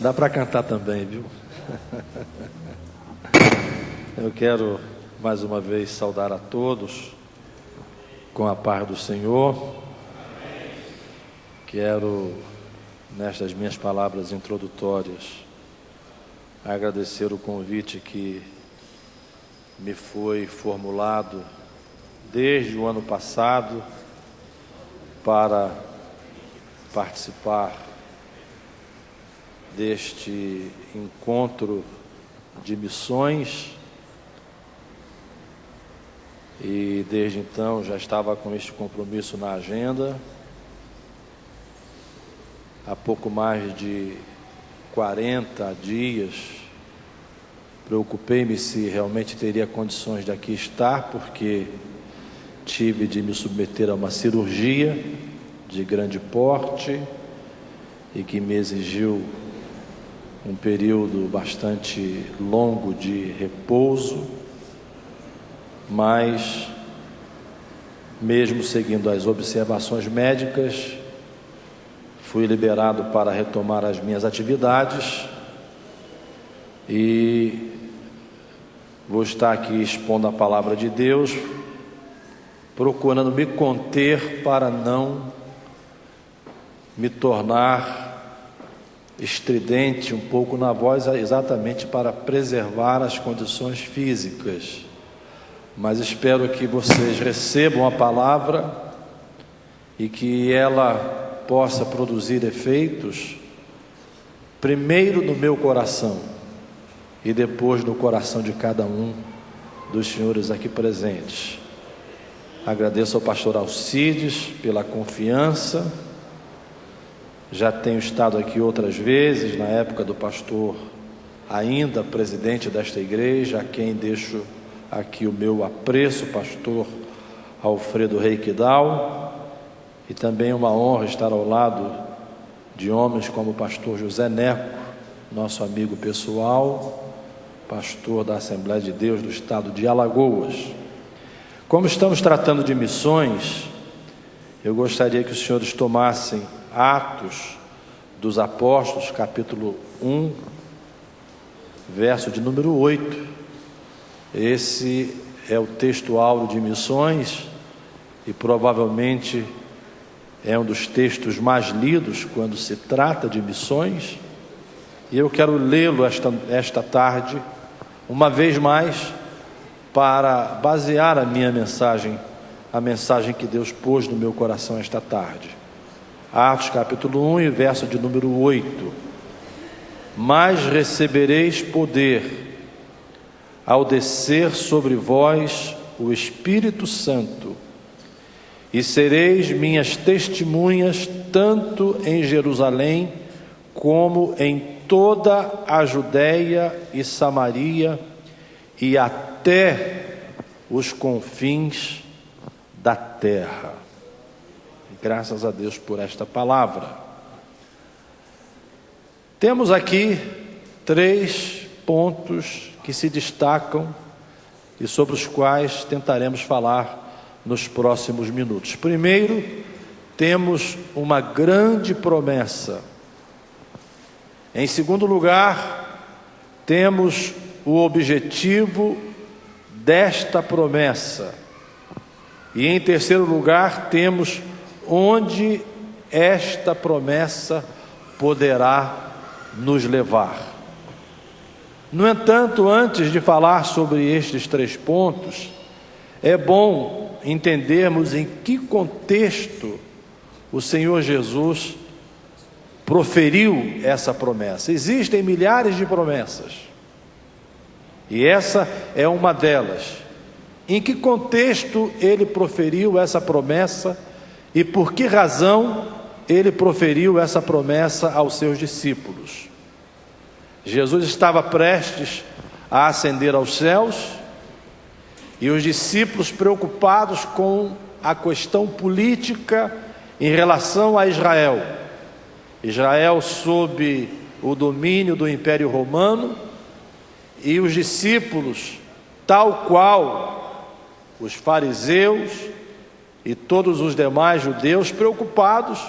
Dá para cantar também, viu? Eu quero mais uma vez saudar a todos com a paz do Senhor. Quero, nestas minhas palavras introdutórias, agradecer o convite que me foi formulado desde o ano passado para participar deste encontro de missões, e desde então já estava com este compromisso na agenda. Há pouco mais de 40 dias preocupei-me se realmente teria condições de aqui estar, porque tive de me submeter a uma cirurgia de grande porte e que me exigiu um período bastante longo de repouso, mas mesmo seguindo as observações médicas, fui liberado para retomar as minhas atividades e vou estar aqui expondo a palavra de Deus, procurando me conter para não me tornar estridente um pouco na voz, exatamente para preservar as condições físicas. Mas espero que vocês recebam a palavra e que ela possa produzir efeitos, primeiro no meu coração e depois no coração de cada um dos senhores aqui presentes. Agradeço ao pastor Alcides pela confiança. Já tenho estado aqui outras vezes, na época do pastor ainda presidente desta igreja, a quem deixo aqui o meu apreço, pastor Alfredo Reikdal, e também uma honra estar ao lado de homens como o pastor José Neco, nosso amigo pessoal, pastor da Assembleia de Deus do estado de Alagoas. Como estamos tratando de missões, eu gostaria que os senhores tomassem Atos dos Apóstolos, capítulo 1, verso de número 8. Esse é o texto áureo de missões e provavelmente é um dos textos mais lidos quando se trata de missões. E eu quero lê-lo esta tarde, uma vez mais, para basear a minha mensagem, a mensagem que Deus pôs no meu coração esta tarde. Atos capítulo 1 e verso de número 8. Mas recebereis poder ao descer sobre vós o Espírito Santo, e sereis minhas testemunhas tanto em Jerusalém como em toda a Judéia e Samaria e até os confins da terra. Graças a Deus por esta palavra. Temos aqui 3 pontos que se destacam e sobre os quais tentaremos falar nos próximos minutos. Primeiro, temos uma grande promessa. Em segundo lugar, temos o objetivo desta promessa. E em terceiro lugar, temos onde esta promessa poderá nos levar. No entanto, antes de falar sobre estes 3 pontos, é bom entendermos em que contexto o Senhor Jesus proferiu essa promessa. Existem milhares de promessas, e essa é uma delas. Em que contexto ele proferiu essa promessa e por que razão ele proferiu essa promessa aos seus discípulos? Jesus estava prestes a ascender aos céus e os discípulos, preocupados com a questão política em relação a Israel. Israel sob o domínio do Império Romano, e os discípulos, tal qual os fariseus e todos os demais judeus, preocupados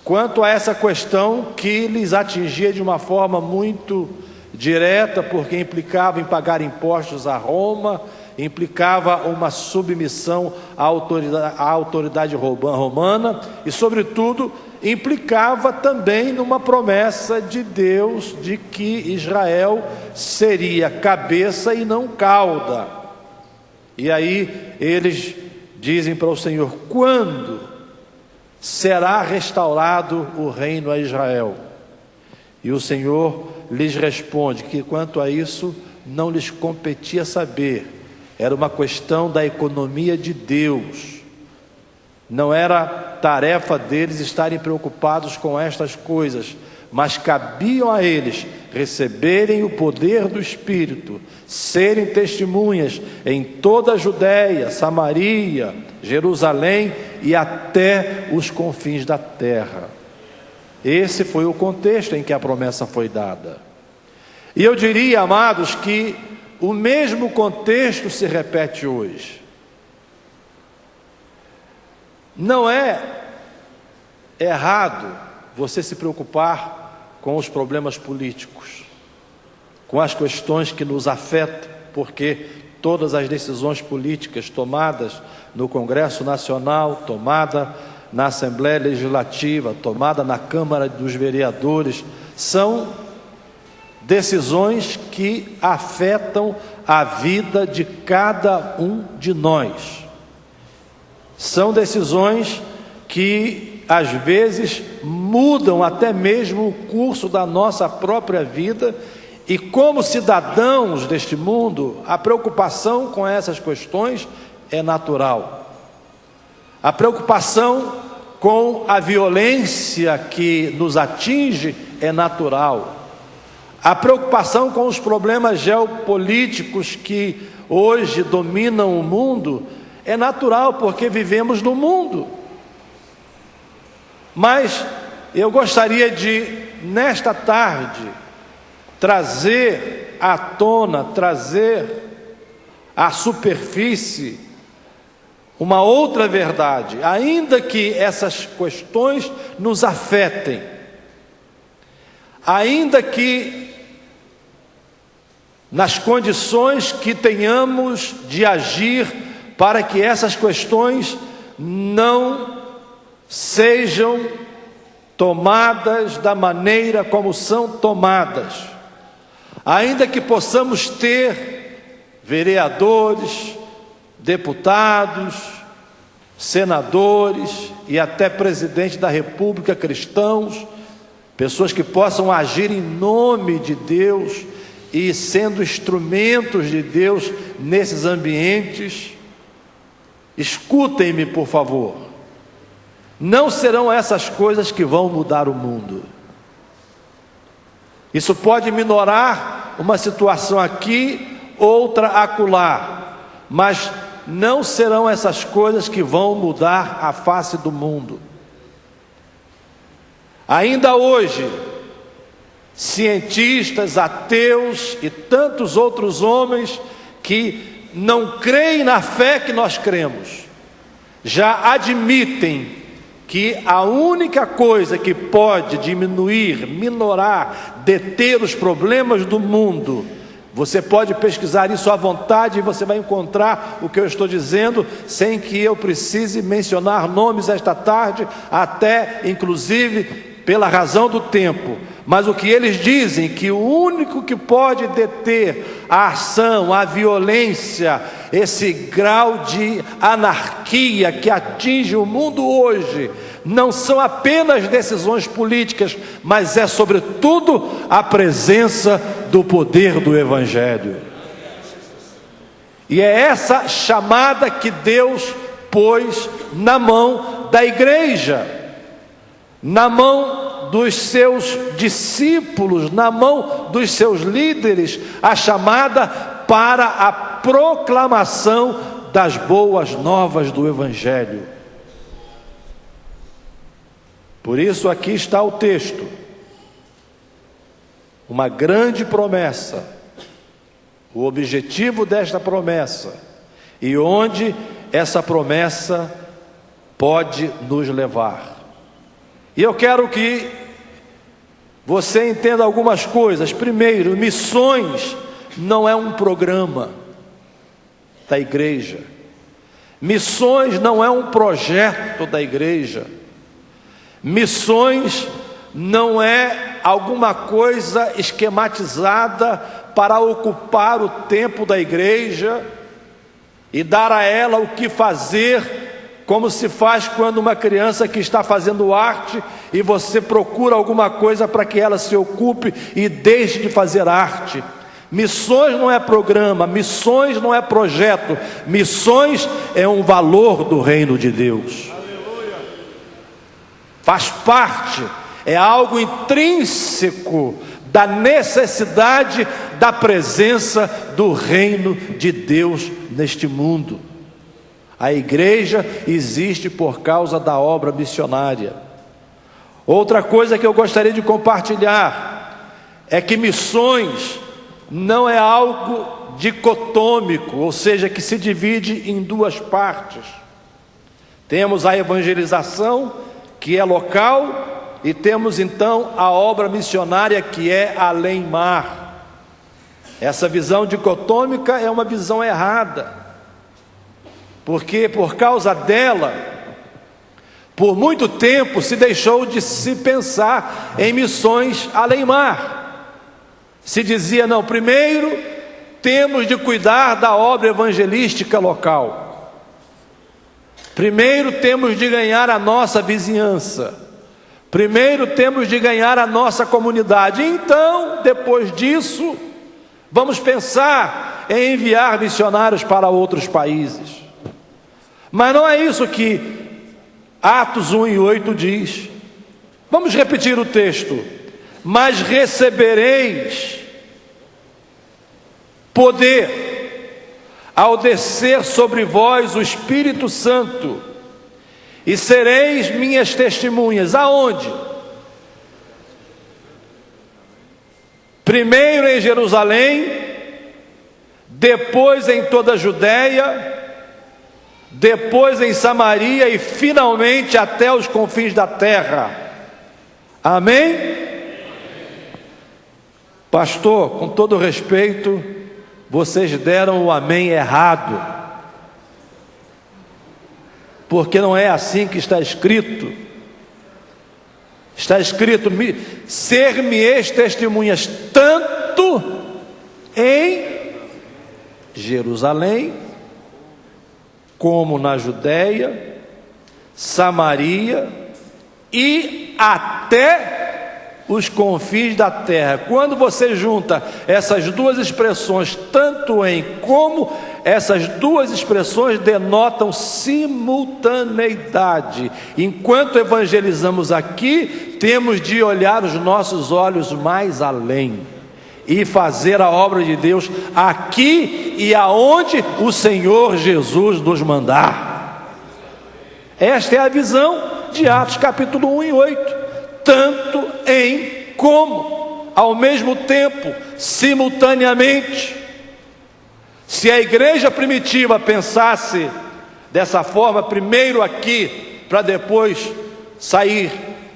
quanto a essa questão que lhes atingia de uma forma muito direta, porque implicava em pagar impostos a Roma, implicava uma submissão à autoridade romana e, sobretudo, implicava também numa promessa de Deus de que Israel seria cabeça e não cauda. E aí eles dizem para o Senhor: quando será restaurado o reino a Israel? E o Senhor lhes responde que quanto a isso não lhes competia saber, era uma questão da economia de Deus. Não era tarefa deles estarem preocupados com estas coisas, mas cabiam a eles receberem o poder do Espírito, serem testemunhas em toda a Judéia, Samaria, Jerusalém e até os confins da terra. Esse foi o contexto em que a promessa foi dada. E eu diria, amados, que o mesmo contexto se repete hoje. Não é errado você se preocupar com os problemas políticos, com as questões que nos afetam, porque todas as decisões políticas tomadas no Congresso Nacional, tomada na Assembleia Legislativa, tomada na Câmara dos Vereadores, são decisões que afetam a vida de cada um de nós. São decisões que às vezes mudam até mesmo o curso da nossa própria vida, e como cidadãos deste mundo, a preocupação com essas questões é natural. A preocupação com a violência que nos atinge é natural. A preocupação com os problemas geopolíticos que hoje dominam o mundo é natural, porque vivemos no mundo. Mas eu gostaria de, nesta tarde, trazer à tona, trazer à superfície uma outra verdade, ainda que essas questões nos afetem, ainda que nas condições que tenhamos de agir para que essas questões não sejam tomadas da maneira como são tomadas, ainda que possamos ter vereadores, deputados, senadores e até presidente da República cristãos, pessoas que possam agir em nome de Deus e sendo instrumentos de Deus nesses ambientes. Escutem-me, por favor. Não serão essas coisas que vão mudar o mundo. Isso pode minorar uma situação aqui, outra acolá, mas não serão essas coisas que vão mudar a face do mundo. Ainda hoje, cientistas, ateus e tantos outros homens que não creem na fé que nós cremos, já admitem que a única coisa que pode diminuir, minorar, deter os problemas do mundo, você pode pesquisar isso à vontade e você vai encontrar o que eu estou dizendo, sem que eu precise mencionar nomes esta tarde, até inclusive pela razão do tempo. Mas o que eles dizem, que o único que pode deter a ação, a violência, esse grau de anarquia que atinge o mundo hoje, não são apenas decisões políticas, mas é sobretudo a presença do poder do Evangelho. E é essa chamada que Deus pôs na mão da igreja, na mão dos seus discípulos, na mão dos seus líderes, a chamada para a proclamação das boas novas do Evangelho. Por isso aqui está o texto, uma grande promessa, o objetivo desta promessa e onde essa promessa pode nos levar. E eu quero que você entenda algumas coisas. Primeiro, missões não é um programa da igreja. Missões não é um projeto da igreja. Missões não é alguma coisa esquematizada para ocupar o tempo da igreja e dar a ela o que fazer, como se faz quando uma criança que está fazendo arte e você procura alguma coisa para que ela se ocupe e deixe de fazer arte. Missões não é programa, missões não é projeto, missões é um valor do reino de Deus. Aleluia. Faz parte, é algo intrínseco da necessidade da presença do reino de Deus neste mundo. A igreja existe por causa da obra missionária. Outra coisa que eu gostaria de compartilhar é que missões não é algo dicotômico, ou seja, que se divide em duas partes. Temos a evangelização, que é local, e temos então a obra missionária, que é além-mar. Essa visão dicotômica é uma visão errada, porque por causa dela, por muito tempo se deixou de se pensar em missões além-mar. Se dizia, não, primeiro temos de cuidar da obra evangelística local. Primeiro temos de ganhar a nossa vizinhança. Primeiro temos de ganhar a nossa comunidade. Então, depois disso, vamos pensar em enviar missionários para outros países. Mas não é isso que Atos 1:8 diz. Vamos repetir o texto. Mas recebereis poder ao descer sobre vós o Espírito Santo, e sereis minhas testemunhas. Aonde? Primeiro em Jerusalém, depois em toda a Judéia, depois em Samaria e finalmente até os confins da terra. Amém? Pastor, com todo respeito, vocês deram o amém errado, porque não é assim que está escrito. Está escrito, ser-me-eis testemunhas tanto em Jerusalém, como na Judéia, Samaria e até os confins da terra. Quando você junta essas duas expressões, tanto em como, essas duas expressões denotam simultaneidade. Enquanto evangelizamos aqui, temos de olhar os nossos olhos mais além e fazer a obra de Deus aqui e aonde o Senhor Jesus nos mandar. Esta é a visão de Atos capítulo 1:8. Tanto em como, ao mesmo tempo, simultaneamente. Se a igreja primitiva pensasse dessa forma, primeiro aqui, para depois sair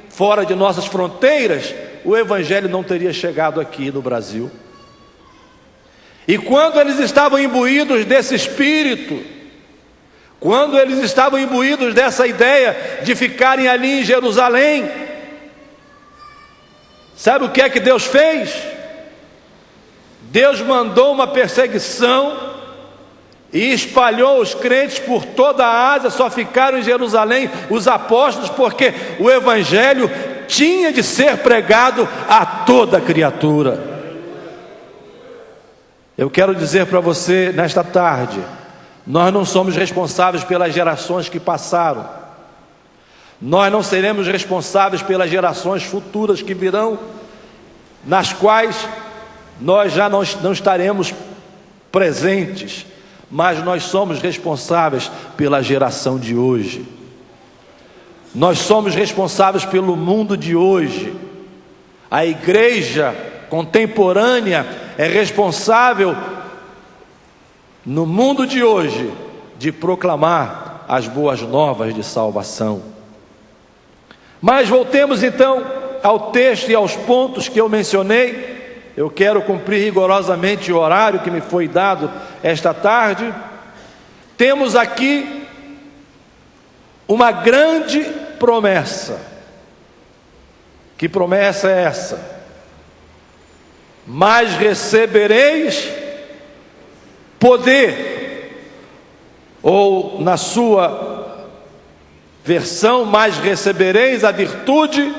fora de nossas fronteiras, o evangelho não teria chegado aqui no Brasil. E quando eles estavam imbuídos desse espírito, quando eles estavam imbuídos dessa ideia de ficarem ali em Jerusalém, sabe o que é que Deus fez? Deus mandou uma perseguição e espalhou os crentes por toda a Ásia. Só ficaram em Jerusalém os apóstolos, porque o evangelho tinha de ser pregado a toda criatura. Eu quero dizer para você nesta tarde, nós não somos responsáveis pelas gerações que passaram. Nós não seremos responsáveis pelas gerações futuras que virão, nas quais nós já não estaremos presentes, mas nós somos responsáveis pela geração de hoje. Nós somos responsáveis pelo mundo de hoje. A igreja contemporânea é responsável no mundo de hoje de proclamar as boas novas de salvação. Mas voltemos então ao texto e aos pontos que eu mencionei. Eu quero cumprir rigorosamente o horário que me foi dado esta tarde. Temos aqui uma grande promessa. Que promessa é essa? Mas recebereis poder, ou na sua versão, mas recebereis a virtude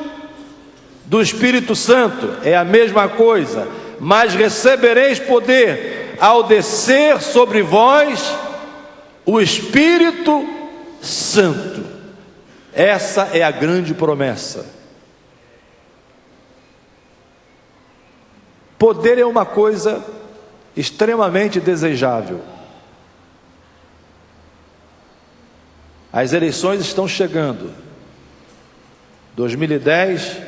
do Espírito Santo, é a mesma coisa, mas recebereis poder ao descer sobre vós o Espírito Santo. Essa é a grande promessa. Poder é uma coisa extremamente desejável. As eleições estão chegando. 2010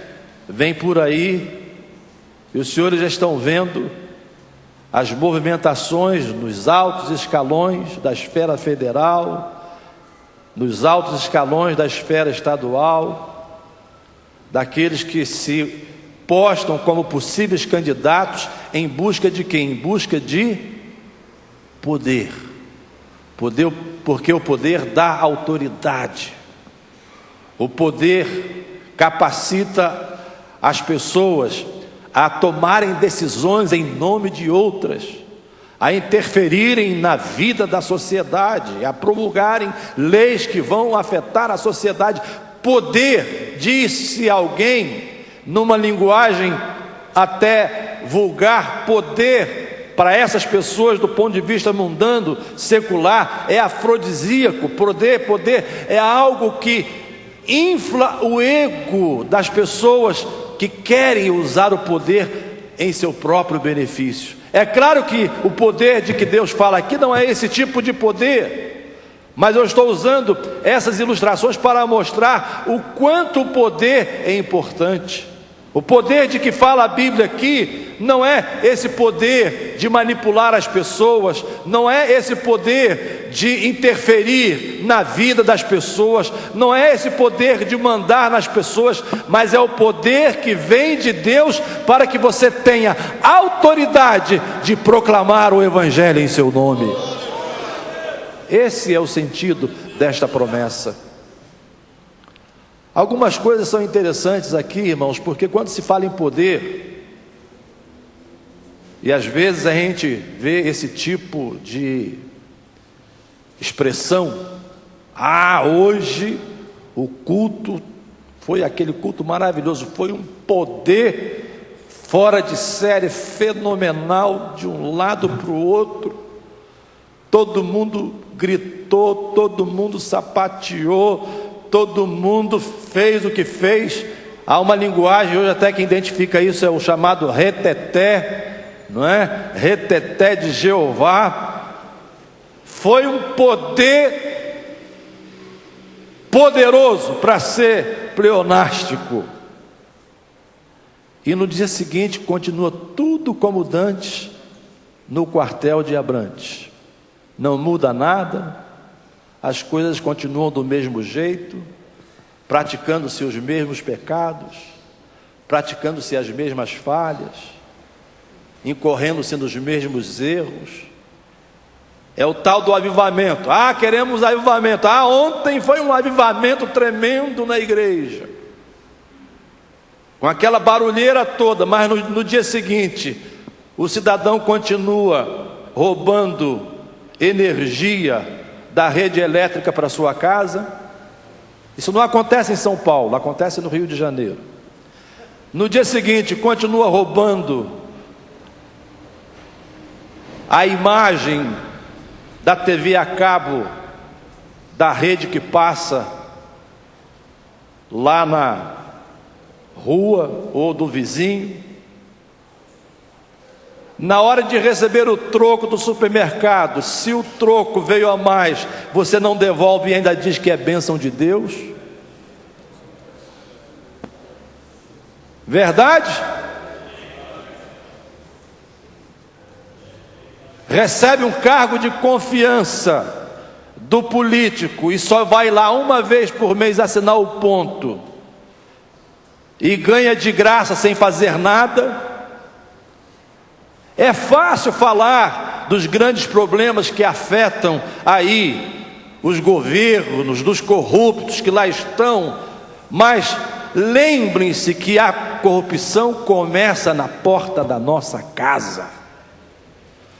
vem por aí, e os senhores já estão vendo as movimentações nos altos escalões da esfera federal, nos altos escalões da esfera estadual, daqueles que se postam como possíveis candidatos em busca de quem? Em busca de poder. Poder, porque o poder dá autoridade. O poder capacita as pessoas a tomarem decisões em nome de outras, a interferirem na vida da sociedade, a promulgarem leis que vão afetar a sociedade. Poder, disse alguém, numa linguagem até vulgar, poder para essas pessoas do ponto de vista mundano, secular, é afrodisíaco. Poder é algo que infla o ego das pessoas que querem usar o poder em seu próprio benefício. É claro que o poder de que Deus fala aqui não é esse tipo de poder, mas eu estou usando essas ilustrações para mostrar o quanto o poder é importante. O poder de que fala a Bíblia aqui não é esse poder de manipular as pessoas, não é esse poder de interferir na vida das pessoas, não é esse poder de mandar nas pessoas, mas é o poder que vem de Deus para que você tenha autoridade de proclamar o Evangelho em seu nome. Esse é o sentido desta promessa. Algumas coisas são interessantes aqui, irmãos, porque quando se fala em poder, e às vezes a gente vê esse tipo de expressão, hoje o culto foi aquele culto maravilhoso, foi um poder fora de série, fenomenal, de um lado para o outro, todo mundo gritou, todo mundo sapateou, todo mundo fez o que fez. Há uma linguagem hoje até que identifica isso, é o chamado reteté, não é? Reteté de Jeová. Foi um poder poderoso para ser pleonástico. E no dia seguinte continua tudo como dantes no quartel de Abrantes. Não muda nada. As coisas continuam do mesmo jeito, praticando-se os mesmos pecados, praticando-se as mesmas falhas, incorrendo-se nos mesmos erros. É o tal do avivamento. Queremos avivamento. Ontem foi um avivamento tremendo na igreja, com aquela barulheira toda, mas no dia seguinte, o cidadão continua roubando energia da rede elétrica para sua casa. Isso não acontece em São Paulo, acontece no Rio de Janeiro. No dia seguinte, continua roubando a imagem da TV a cabo, da rede que passa lá na rua ou do vizinho. Na hora de receber o troco do supermercado, se o troco veio a mais, você não devolve e ainda diz que é bênção de Deus? Verdade? Recebe um cargo de confiança do político e só vai lá uma vez por mês assinar o ponto. e ganha de graça sem fazer nada. É fácil falar dos grandes problemas que afetam aí os governos, dos corruptos que lá estão, mas lembrem-se que a corrupção começa na porta da nossa casa.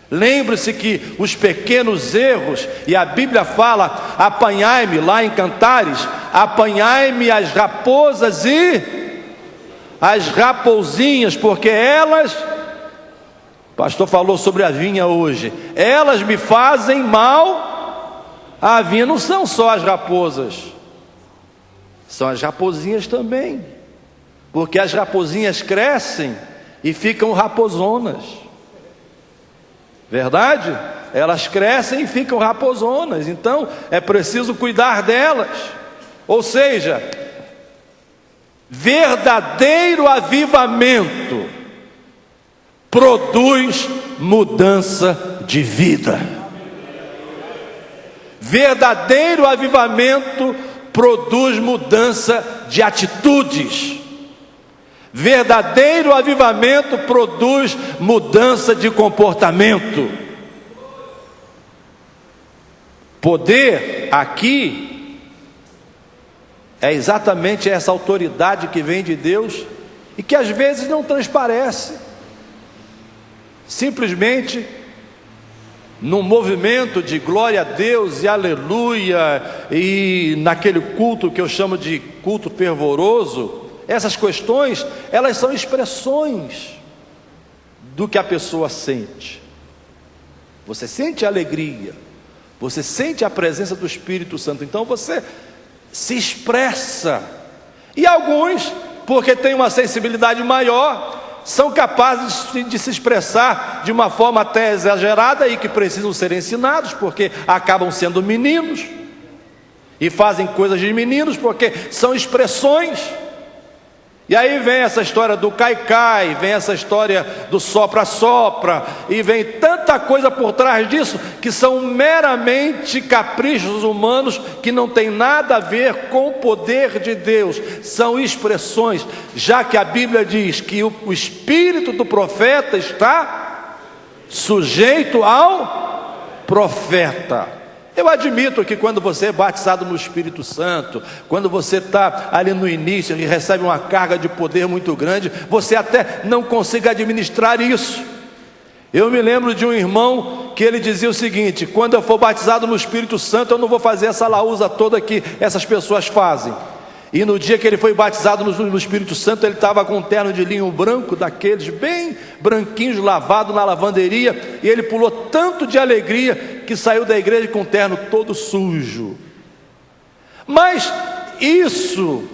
Lembre-se que os pequenos erros, e a Bíblia fala: apanhai-me, lá em Cantares, apanhai-me as raposas e as raposinhas, porque elas, o pastor falou sobre a vinha hoje, elas me fazem mal. A vinha não são só as raposas, são as raposinhas também, porque as raposinhas crescem e ficam raposonas. Verdade? Elas crescem e ficam raposonas, então é preciso cuidar delas. Ou seja, verdadeiro avivamento produz mudança de vida. Verdadeiro avivamento produz mudança de atitudes. Verdadeiro avivamento produz mudança de comportamento. Poder aqui é exatamente essa autoridade que vem de Deus e que às vezes não transparece. Simplesmente num movimento de glória a Deus e aleluia, e naquele culto que eu chamo de culto fervoroso, essas questões, elas são expressões do que a pessoa sente. Você sente a alegria, você sente a presença do Espírito Santo, então você se expressa. E alguns, porque têm uma sensibilidade maior, são capazes de se expressar de uma forma até exagerada e que precisam ser ensinados, porque acabam sendo meninos e fazem coisas de meninos, porque são expressões. E aí vem essa história do cai-cai, vem essa história do sopra-sopra, e vem tanta coisa por trás disso, que são meramente caprichos humanos, que não tem nada a ver com o poder de Deus, são expressões, já que a Bíblia diz que o espírito do profeta está sujeito ao profeta. Eu admito que quando você é batizado no Espírito Santo, quando você está ali no início e recebe uma carga de poder muito grande, você até não consiga administrar isso. Eu me lembro de um irmão que ele dizia o seguinte: quando eu for batizado no Espírito Santo, eu não vou fazer essa laúza toda que essas pessoas fazem. E no dia que ele foi batizado no Espírito Santo, ele estava com um terno de linho branco, daqueles bem branquinhos, lavado na lavanderia, e ele pulou tanto de alegria que saiu da igreja com o terno todo sujo. Mas isso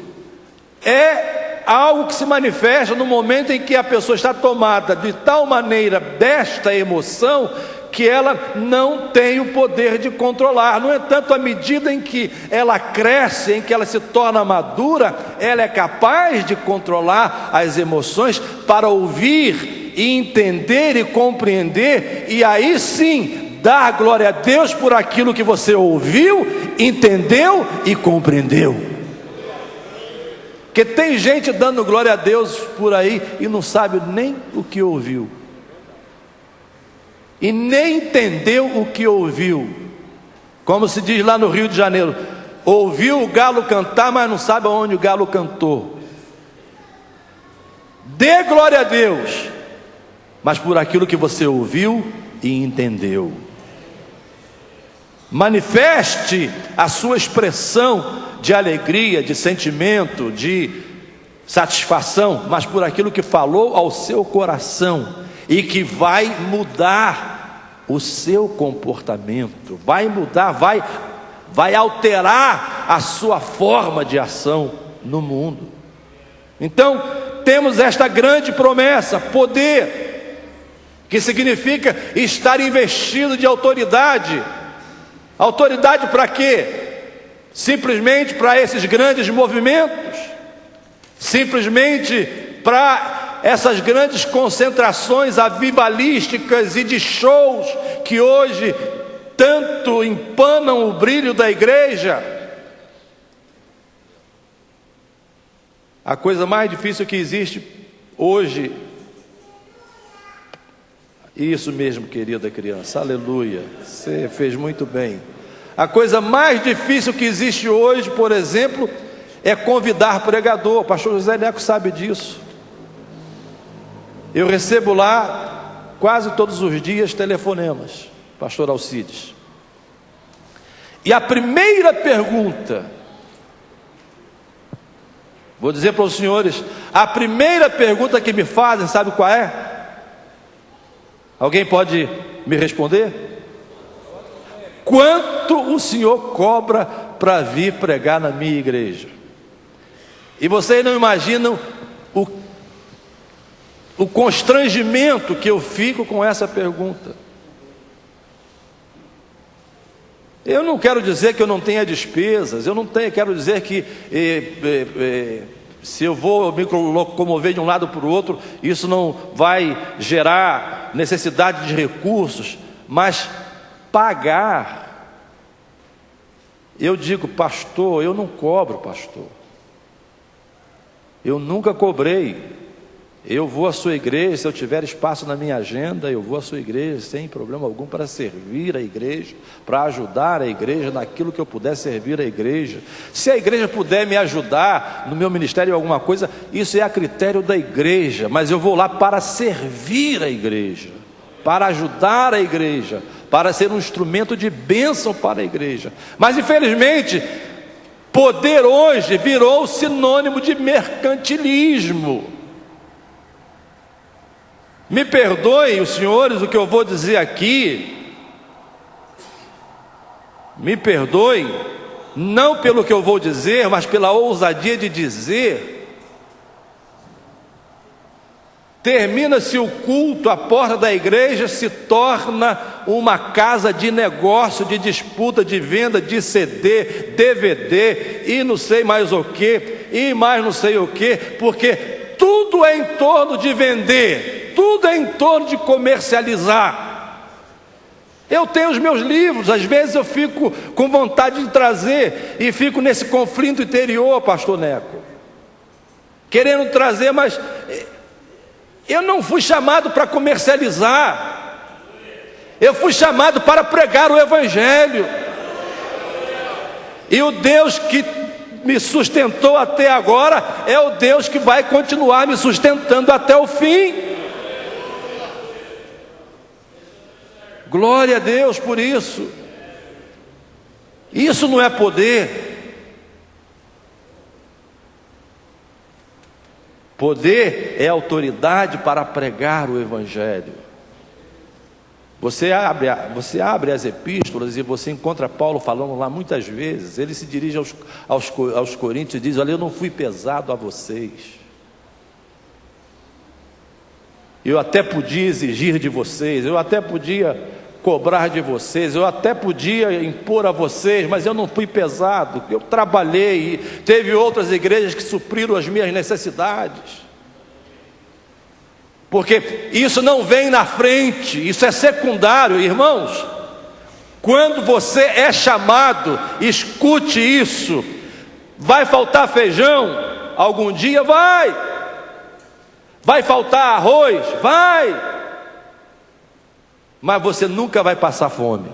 é algo que se manifesta no momento em que a pessoa está tomada de tal maneira desta emoção, que ela não tem o poder de controlar. No entanto, à medida em que ela cresce, em que ela se torna madura, ela é capaz de controlar as emoções para ouvir e entender e compreender, e aí sim dar glória a Deus por aquilo que você ouviu, entendeu e compreendeu. Porque tem gente dando glória a Deus por aí e não sabe nem o que ouviu, e nem entendeu o que ouviu. Como se diz lá no Rio de Janeiro: ouviu o galo cantar, mas não sabe aonde o galo cantou. Dê glória a Deus, mas por aquilo que você ouviu e entendeu. Manifeste a sua expressão de alegria, de sentimento, de satisfação, mas por aquilo que falou ao seu coração, e que vai mudar o seu comportamento, vai mudar, vai alterar a sua forma de ação no mundo. Então, temos esta grande promessa: poder, que significa estar investido de autoridade. Autoridade para quê? Simplesmente para esses grandes movimentos? Simplesmente para essas grandes concentrações avivalísticas e de shows que hoje tanto empanam o brilho da igreja? A coisa mais difícil que existe hoje, isso mesmo, querida criança, aleluia, você fez muito bem. A coisa mais difícil que existe hoje, por exemplo, é convidar pregador. O pastor José Neco sabe disso. Eu recebo lá quase todos os dias telefonemas, pastor Alcides. E a primeira pergunta, vou dizer para os senhores, a primeira pergunta que me fazem, sabe qual é? Alguém pode me responder? Quanto o senhor cobra para vir pregar na minha igreja? E vocês não imaginam o constrangimento que eu fico com essa pergunta. Eu não quero dizer que eu não tenha despesas, quero dizer que se eu vou me locomover de um lado para o outro, isso não vai gerar necessidade de recursos, mas pagar. Eu digo, pastor, eu não cobro, pastor. Eu nunca cobrei. Eu vou à sua igreja, se eu tiver espaço na minha agenda, eu vou à sua igreja sem problema algum para servir a igreja, para ajudar a igreja naquilo que eu puder servir a igreja. Se a igreja puder me ajudar no meu ministério em alguma coisa, isso é a critério da igreja, mas eu vou lá para servir a igreja, para ajudar a igreja, para ser um instrumento de bênção para a igreja. Mas infelizmente, poder hoje virou sinônimo de mercantilismo. Me perdoem os senhores o que eu vou dizer aqui, me perdoem, não pelo que eu vou dizer, mas pela ousadia de dizer. Termina-se o culto, a porta da igreja se torna uma casa de negócio, de disputa, de venda de CD, DVD e não sei mais o que, e mais não sei o que, porque tudo é em torno de vender. Tudo é em torno de comercializar. Eu tenho os meus livros, às vezes eu fico com vontade de trazer, e fico nesse conflito interior, pastor Neco, querendo trazer, mas eu não fui chamado para comercializar, eu fui chamado para pregar o Evangelho, e o Deus que me sustentou até agora, é o Deus que vai continuar me sustentando até o fim. Glória a Deus por isso. Isso não é poder. Poder é autoridade para pregar o Evangelho. Você abre as epístolas e você encontra Paulo falando lá muitas vezes. Ele se dirige aos coríntios e diz: olha, eu não fui pesado a vocês. Eu até podia exigir de vocês, eu até podia cobrar de vocês, eu até podia impor a vocês, mas eu não fui pesado. Eu trabalhei, e teve outras igrejas que supriram as minhas necessidades. Porque isso não vem na frente, isso é secundário, irmãos. Quando você é chamado, escute isso. Vai faltar feijão? Algum dia vai. Vai faltar arroz? Vai. Mas você nunca vai passar fome.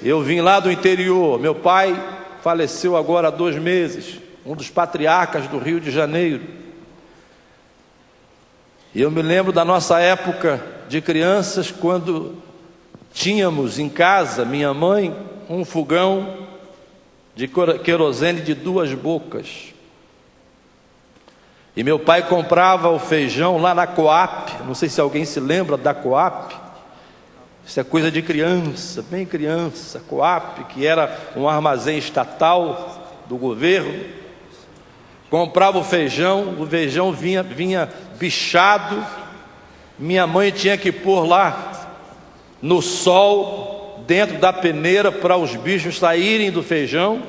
Eu vim lá do interior, meu pai faleceu agora há 2 meses, um dos patriarcas do Rio de Janeiro. E eu me lembro da nossa época de crianças, quando tínhamos em casa, minha mãe, um fogão de querosene de 2 bocas. E meu pai comprava o feijão lá na Coap, não sei se alguém se lembra da Coap, isso é coisa de criança, bem criança. Coap, que era um armazém estatal do governo, comprava o feijão vinha bichado, minha mãe tinha que pôr lá no sol, dentro da peneira, para os bichos saírem do feijão.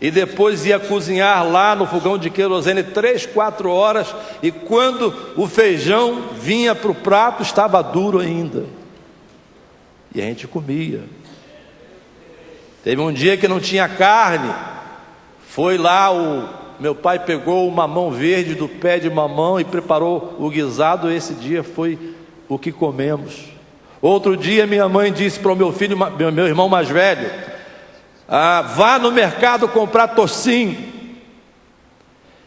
E depois ia cozinhar lá no fogão de querosene 3, 4 horas. E quando o feijão vinha para o prato, estava duro ainda. E a gente comia. Teve um dia que não tinha carne. Foi lá, meu pai pegou o mamão verde do pé de mamão e preparou o guisado. Esse dia foi o que comemos. Outro dia minha mãe disse para o meu filho, meu irmão mais velho, vá no mercado comprar tocinho.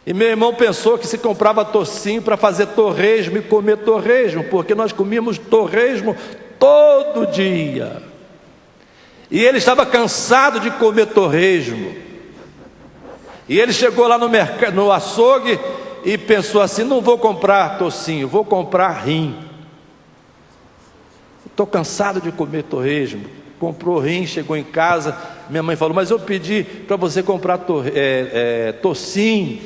E meu irmão pensou que se comprava tocinho para fazer torresmo e comer torresmo, porque nós comíamos torresmo todo dia. E ele estava cansado de comer torresmo. E ele chegou lá no açougue e pensou assim: não vou comprar tocinho, vou comprar rim. Estou cansado de comer torresmo. Comprou rim, chegou em casa. Minha mãe falou: mas eu pedi para você comprar tocinho.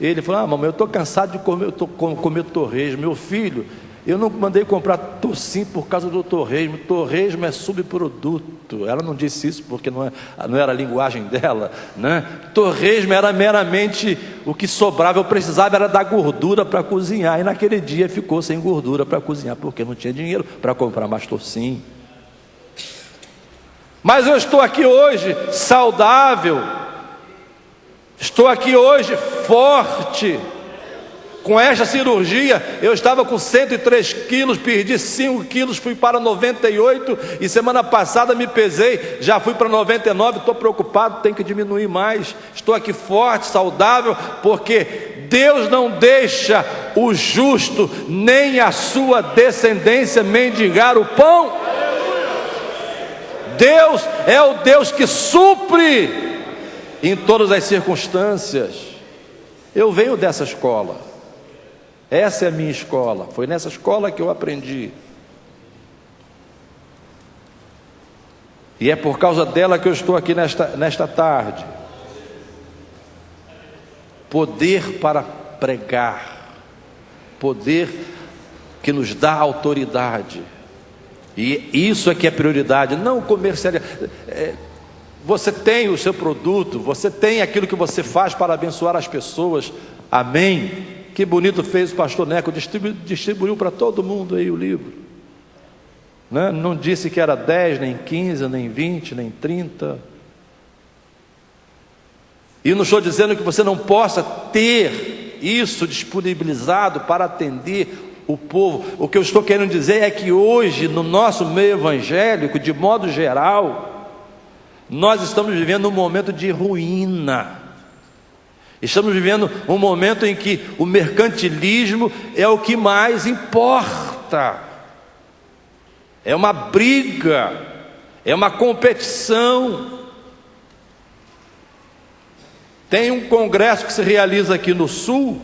Ele falou: mamãe, eu estou cansado de comer torresmo. Meu filho, eu não mandei comprar tocinho por causa do torresmo. Torresmo é subproduto. Ela não disse isso porque não era a linguagem dela, né? Torresmo era meramente o que sobrava. Eu precisava era da gordura para cozinhar. E naquele dia ficou sem gordura para cozinhar, porque não tinha dinheiro para comprar mais tocinho. Mas eu estou aqui hoje saudável. Estou aqui hoje forte. Com esta cirurgia, eu estava com 103 quilos, perdi 5 quilos, fui para 98, e semana passada me pesei, já fui para 99, estou preocupado, tenho que diminuir mais. Estou aqui forte, saudável, porque Deus não deixa o justo, nem a sua descendência mendigar o pão. Deus é o Deus que supre em todas as circunstâncias. Eu venho dessa escola. Essa é a minha escola. Foi nessa escola que eu aprendi. E é por causa dela que eu estou aqui nesta tarde. Poder para pregar. Poder que nos dá autoridade. E isso é que é prioridade. Não comercializar. Você tem o seu produto. Você tem aquilo que você faz para abençoar as pessoas. Amém? Que bonito fez o pastor Neco, distribuiu para todo mundo aí o livro, né? Não disse que era 10, nem 15, nem 20, nem 30. E não estou dizendo que você não possa ter isso disponibilizado para atender o povo. O que eu estou querendo dizer é que hoje, no nosso meio evangélico, de modo geral, nós estamos vivendo um momento de ruína. Estamos vivendo um momento em que o mercantilismo é o que mais importa. É uma briga, é uma competição. Tem um congresso que se realiza aqui no Sul,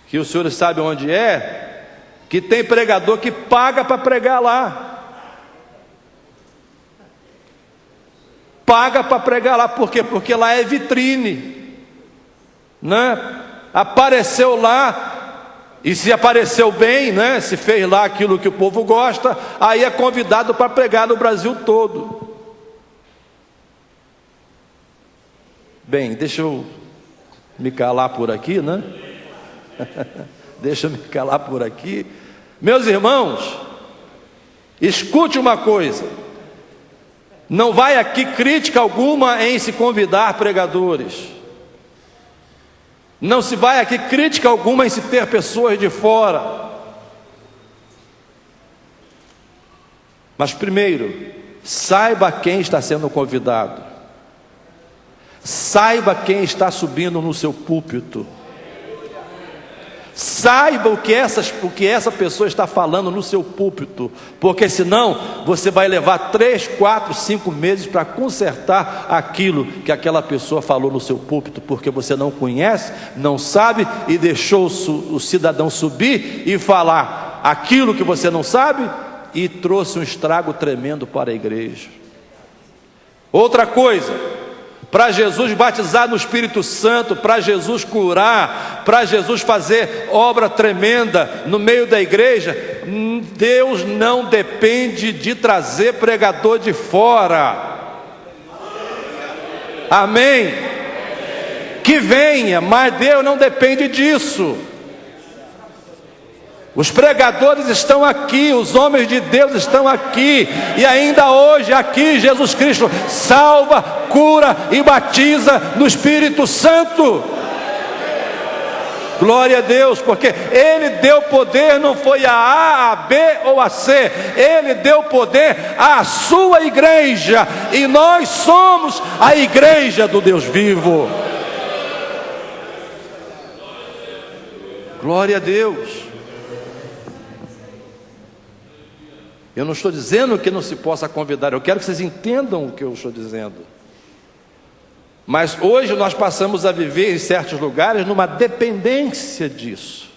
que os senhores sabem onde é, que tem pregador que paga para pregar lá. Paga para pregar lá, por quê? Porque lá é vitrine, né? Apareceu lá, e se apareceu bem, né? Se fez lá aquilo que o povo gosta, aí é convidado para pregar no Brasil todo. Bem, deixa eu me calar por aqui, né? Deixa eu me calar por aqui. Meus irmãos, escute uma coisa. Não vai aqui crítica alguma em se convidar pregadores. Não se vai aqui crítica alguma em se ter pessoas de fora. Mas primeiro, saiba quem está sendo convidado. Saiba quem está subindo no seu púlpito. Saiba o que essa pessoa está falando no seu púlpito, porque senão você vai levar 3, 4, 5 meses para consertar aquilo que aquela pessoa falou no seu púlpito, porque você não conhece, não sabe e deixou o cidadão subir e falar aquilo que você não sabe e trouxe um estrago tremendo para a igreja. Outra coisa, para Jesus batizar no Espírito Santo, para Jesus curar, para Jesus fazer obra tremenda no meio da igreja, Deus não depende de trazer pregador de fora. Amém? Que venha, mas Deus não depende disso. Os pregadores estão aqui, os homens de Deus estão aqui, e ainda hoje aqui Jesus Cristo salva, cura e batiza no Espírito Santo. Glória a Deus, porque Ele deu poder, não foi a B ou a C, Ele deu poder à sua igreja, e nós somos a igreja do Deus vivo. Glória a Deus. Eu não estou dizendo que não se possa convidar, eu quero que vocês entendam o que eu estou dizendo. Mas hoje nós passamos a viver em certos lugares numa dependência disso.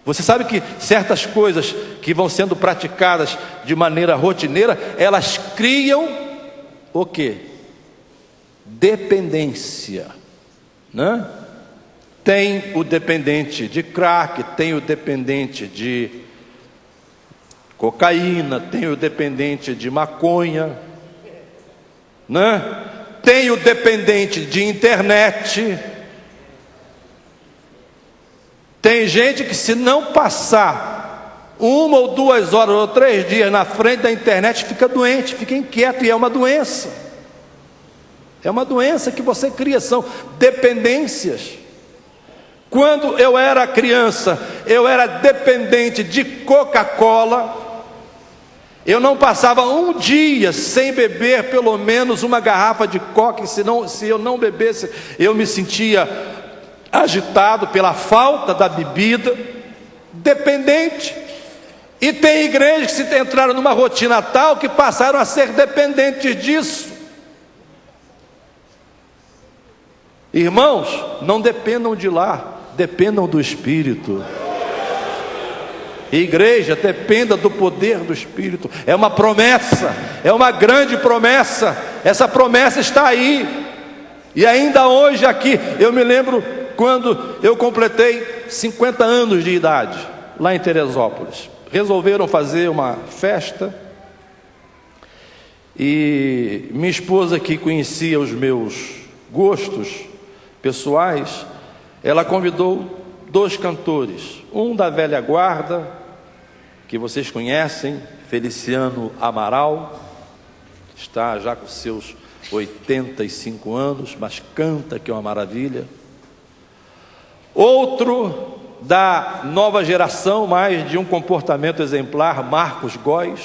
Você sabe que certas coisas que vão sendo praticadas de maneira rotineira, elas criam o quê? Dependência, né? Tem o dependente de crack, tem o dependente de cocaína, tem o dependente de maconha, né? Tem o dependente de internet. Tem gente que, se não passar 1 ou 2 horas ou 3 dias na frente da internet, fica doente, fica inquieto, e é uma doença. É uma doença que você cria, são dependências. Quando eu era criança, eu era dependente de Coca-Cola. Eu não passava um dia sem beber pelo menos uma garrafa de Coca, se eu não bebesse, eu me sentia agitado pela falta da bebida, dependente. E tem igrejas que se entraram numa rotina tal que passaram a ser dependentes disso. Irmãos, não dependam de lá, dependam do Espírito. Igreja, dependa do poder do Espírito. É uma promessa, é uma grande promessa. Essa promessa está aí. E ainda hoje aqui, eu me lembro quando eu completei 50 anos de idade, lá em Teresópolis. Resolveram fazer uma festa, e minha esposa, que conhecia os meus gostos pessoais, ela convidou 2 cantores, um da velha guarda, que vocês conhecem, Feliciano Amaral, está já com seus 85 anos, mas canta que é uma maravilha. Outro da nova geração, mais de um comportamento exemplar, Marcos Góes,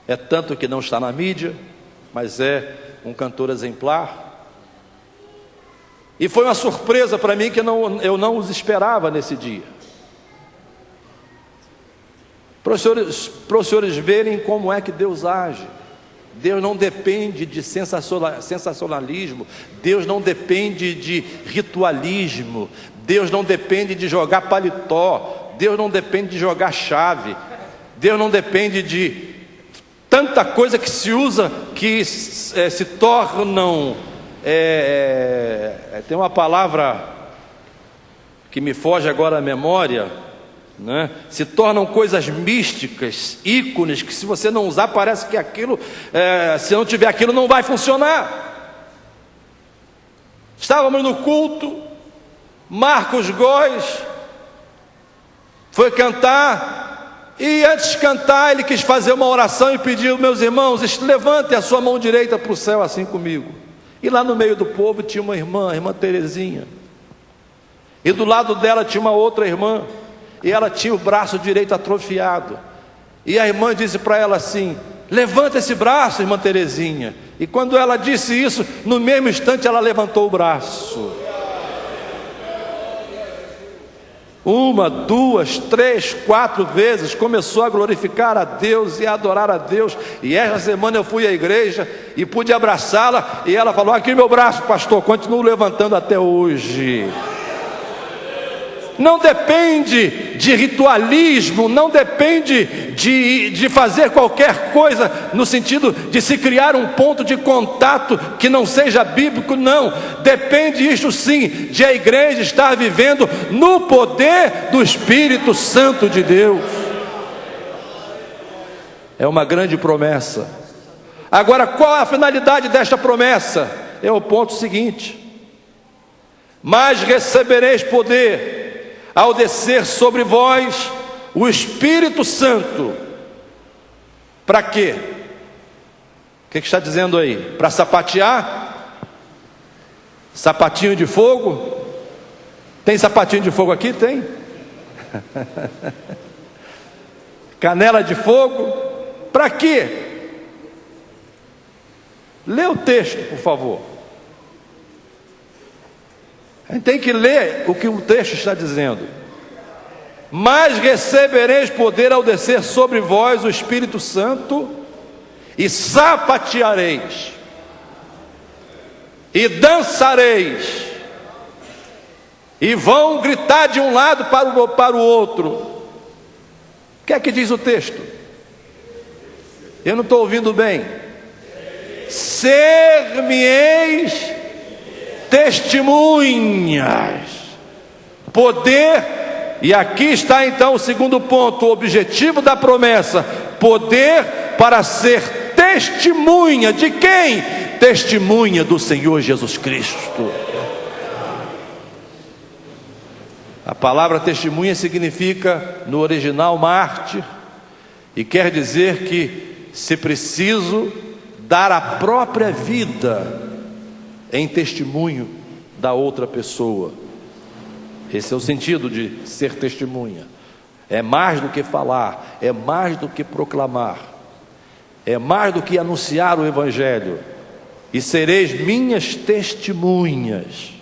é tanto que não está na mídia, mas é um cantor exemplar. E foi uma surpresa para mim que eu não os esperava nesse dia. Para os senhores verem como é que Deus age. Deus não depende de sensacionalismo, Deus não depende de ritualismo, Deus não depende de jogar paletó, Deus não depende de jogar chave, Deus não depende de tanta coisa que se usa, que se tornam... tem uma palavra que me foge agora à memória, né? Se tornam coisas místicas, ícones, que se você não usar, parece que aquilo, se não tiver aquilo, não vai funcionar. Estávamos no culto, Marcos Góes foi cantar, e antes de cantar ele quis fazer uma oração e pediu: meus irmãos, levantem a sua mão direita para o céu assim comigo. E lá no meio do povo tinha uma irmã, a irmã Terezinha, e do lado dela tinha uma outra irmã, e ela tinha o braço direito atrofiado, e a irmã disse para ela assim: levanta esse braço, irmã Terezinha. E quando ela disse isso, no mesmo instante ela levantou o braço. 1, 2, 3, 4 vezes começou a glorificar a Deus e a adorar a Deus. E essa semana eu fui à igreja e pude abraçá-la, e ela falou: aqui meu braço, pastor, continuo levantando até hoje. Não depende de ritualismo, não depende de fazer qualquer coisa no sentido de se criar um ponto de contato que não seja bíblico, não. Depende, isso sim, de a igreja estar vivendo no poder do Espírito Santo de Deus. É uma grande promessa. Agora, qual é a finalidade desta promessa? É o ponto seguinte: mas recebereis poder ao descer sobre vós o Espírito Santo. Para quê? O que está dizendo aí? Para sapatear? Sapatinho de fogo? Tem sapatinho de fogo aqui? Tem? Canela de fogo? Para quê? Lê o texto, por favor. A gente tem que ler o que o texto está dizendo. Mas recebereis poder ao descer sobre vós o Espírito Santo, e sapateareis, e dançareis, e vão gritar de um lado para o outro. O que é que diz o texto? Eu não estou ouvindo bem. Ser-me-eis testemunhas. Poder, e aqui está então o segundo ponto, o objetivo da promessa: poder para ser testemunha de quem? Testemunha do Senhor Jesus Cristo. A palavra testemunha significa, no original, mártir, e quer dizer que, se preciso, dar a própria vida em testemunho da outra pessoa. Esse é o sentido de ser testemunha. É mais do que falar, é mais do que proclamar, é mais do que anunciar o Evangelho. E sereis minhas testemunhas.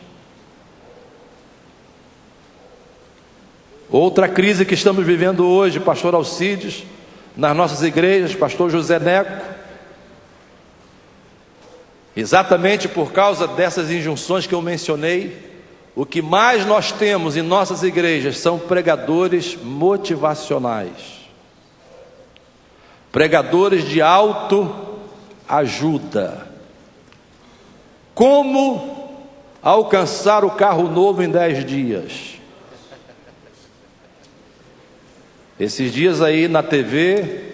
Outra crise que estamos vivendo hoje, pastor Alcides, nas nossas igrejas, pastor José Neco, exatamente por causa dessas injunções que eu mencionei, o que mais nós temos em nossas igrejas são pregadores motivacionais, pregadores de autoajuda. Como alcançar o carro novo em 10 dias? Esses dias aí na TV,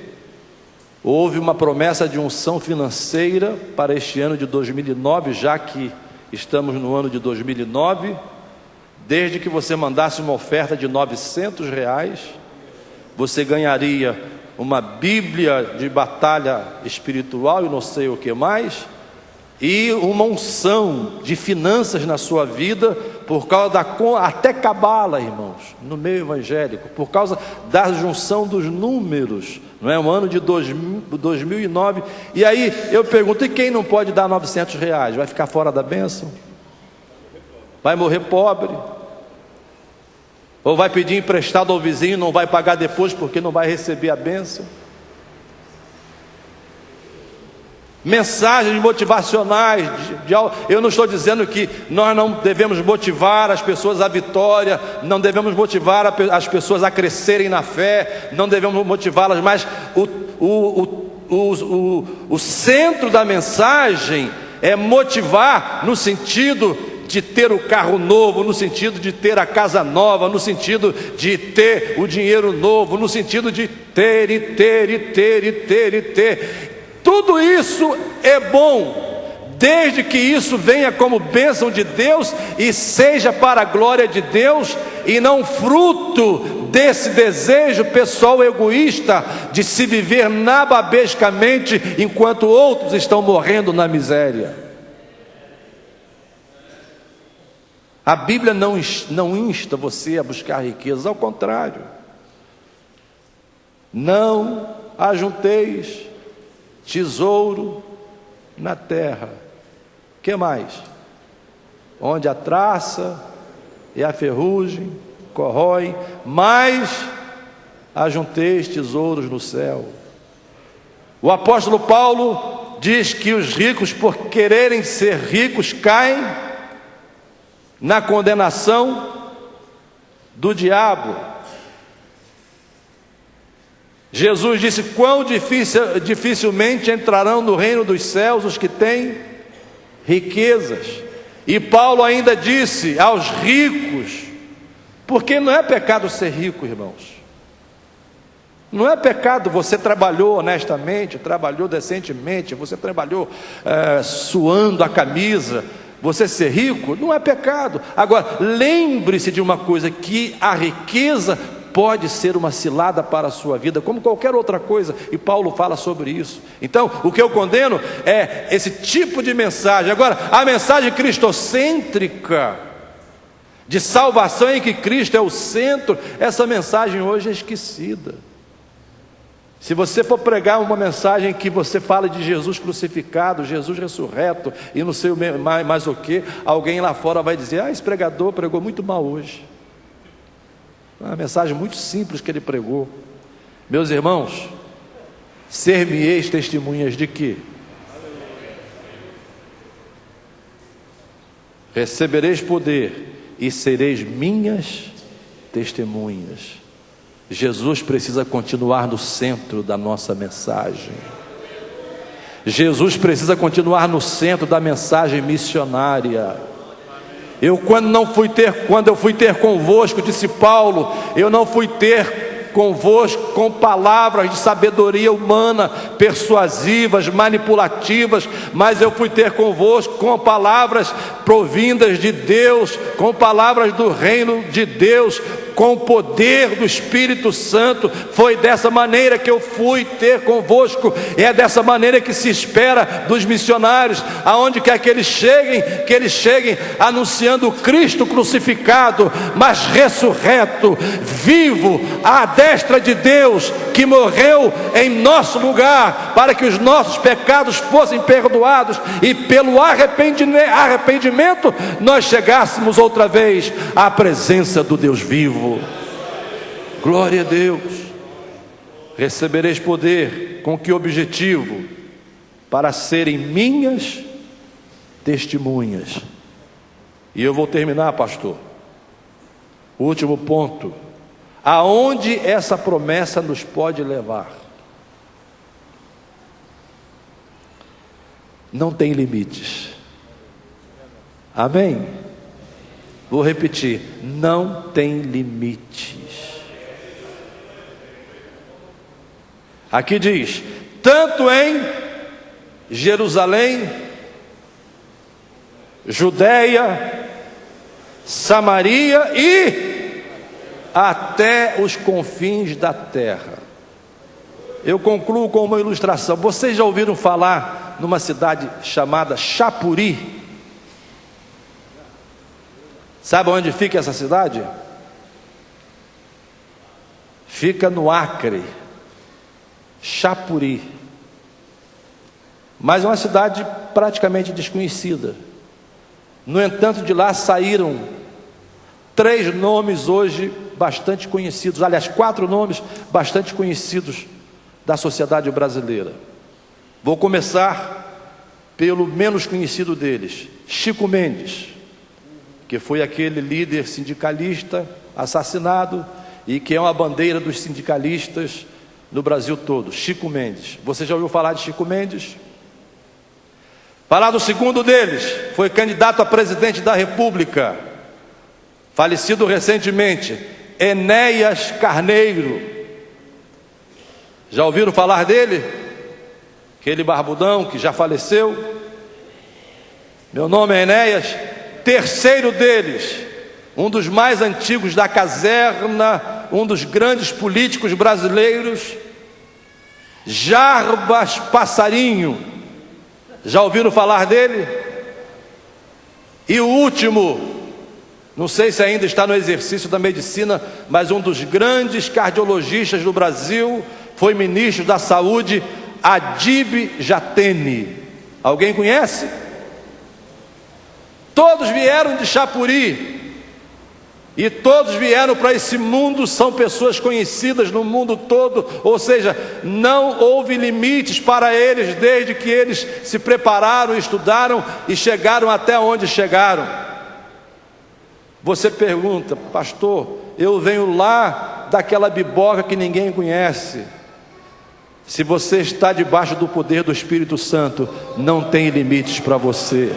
houve uma promessa de unção financeira para este ano de 2009, já que estamos no ano de 2009, desde que você mandasse uma oferta de R$900, você ganharia uma Bíblia de batalha espiritual e não sei o que mais, e uma unção de finanças na sua vida, por causa até cabala, irmãos, no meio evangélico, por causa da junção dos números, não é? Um ano de 2009, e aí eu pergunto, e quem não pode dar R$900? Vai ficar fora da bênção? Vai morrer pobre? Ou vai pedir emprestado ao vizinho, não vai pagar depois porque não vai receber a bênção? Mensagens motivacionais, eu não estou dizendo que nós não devemos motivar as pessoas à vitória, não devemos motivar as pessoas a crescerem na fé, não devemos motivá-las, mas o centro da mensagem é motivar no sentido de ter o carro novo, no sentido de ter a casa nova, no sentido de ter o dinheiro novo, no sentido de ter e ter e ter e ter e ter. Tudo isso é bom, desde que isso venha como bênção de Deus e seja para a glória de Deus, e não fruto desse desejo pessoal egoísta de se viver nababescamente enquanto outros estão morrendo na miséria. A Bíblia não insta você a buscar riquezas, ao contrário. Não ajunteis tesouro na terra. Que mais? Onde a traça e a ferrugem corroem, mas ajunteis tesouros no céu. O apóstolo Paulo diz que os ricos, por quererem ser ricos, caem na condenação do diabo. Jesus disse: quão dificilmente entrarão no reino dos céus os que têm riquezas. E Paulo ainda disse aos ricos, porque não é pecado ser rico, irmãos. Não é pecado, você trabalhou honestamente, trabalhou decentemente, você trabalhou suando a camisa, você ser rico, não é pecado. Agora, lembre-se de uma coisa, que a riqueza pode ser uma cilada para a sua vida, como qualquer outra coisa, e Paulo fala sobre isso. Então, o que eu condeno é esse tipo de mensagem. Agora, a mensagem cristocêntrica, de salvação em que Cristo é o centro, essa mensagem hoje é esquecida. Se você for pregar uma mensagem que você fala de Jesus crucificado, Jesus ressurreto e não sei mais o que, alguém lá fora vai dizer: esse pregador pregou muito mal hoje. É uma mensagem muito simples que ele pregou. Meus irmãos, ser-me-eis testemunhas de quê? Recebereis poder e sereis minhas testemunhas. Jesus precisa continuar no centro da nossa mensagem. Jesus precisa continuar no centro da mensagem missionária. Quando eu fui ter convosco, disse Paulo, eu não fui ter convosco com palavras de sabedoria humana, persuasivas, manipulativas, mas eu fui ter convosco com palavras provindas de Deus, com palavras do reino de Deus, com o poder do Espírito Santo. Foi dessa maneira que eu fui ter convosco, e é dessa maneira que se espera dos missionários, aonde quer que eles cheguem anunciando o Cristo crucificado, mas ressurreto, vivo, à destra de Deus, que morreu em nosso lugar, para que os nossos pecados fossem perdoados, e pelo arrependimento nós chegássemos outra vez à presença do Deus vivo. Glória a Deus. Recebereis poder, com que objetivo? Para serem minhas testemunhas. E eu vou terminar, pastor. O último ponto: aonde essa promessa nos pode levar? Não tem limites. Amém? Vou repetir: não tem limites. Aqui diz: tanto em Jerusalém, Judeia, Samaria e até os confins da terra. Eu concluo com uma ilustração. Vocês já ouviram falar numa cidade chamada Chapuri? Sabe onde fica essa cidade? Fica no Acre. Chapuri. Mas é uma cidade praticamente desconhecida. No entanto, de lá saíram 3 nomes hoje bastante conhecidos, aliás, 4 nomes bastante conhecidos da sociedade brasileira. Vou começar pelo menos conhecido deles, Chico Mendes, que foi aquele líder sindicalista assassinado e que é uma bandeira dos sindicalistas no Brasil todo. Chico Mendes. Você já ouviu falar de Chico Mendes? Falar do segundo deles, foi candidato a presidente da República, falecido recentemente, Enéas Carneiro. Já ouviram falar dele? Aquele barbudão que já faleceu. Meu nome é Enéas. Terceiro deles, um dos mais antigos da caserna, um dos grandes políticos brasileiros, Jarbas Passarinho. Já ouviram falar dele? E o último, não sei se ainda está no exercício da medicina, mas um dos grandes cardiologistas do Brasil, foi ministro da Saúde, Adib Jatene. Alguém conhece? Todos vieram de Chapuri, e todos vieram para esse mundo, são pessoas conhecidas no mundo todo, ou seja, não houve limites para eles, desde que eles se prepararam, estudaram e chegaram até onde chegaram. Você pergunta: pastor, eu venho lá daquela biboca que ninguém conhece. Se você está debaixo do poder do Espírito Santo, não tem limites para você.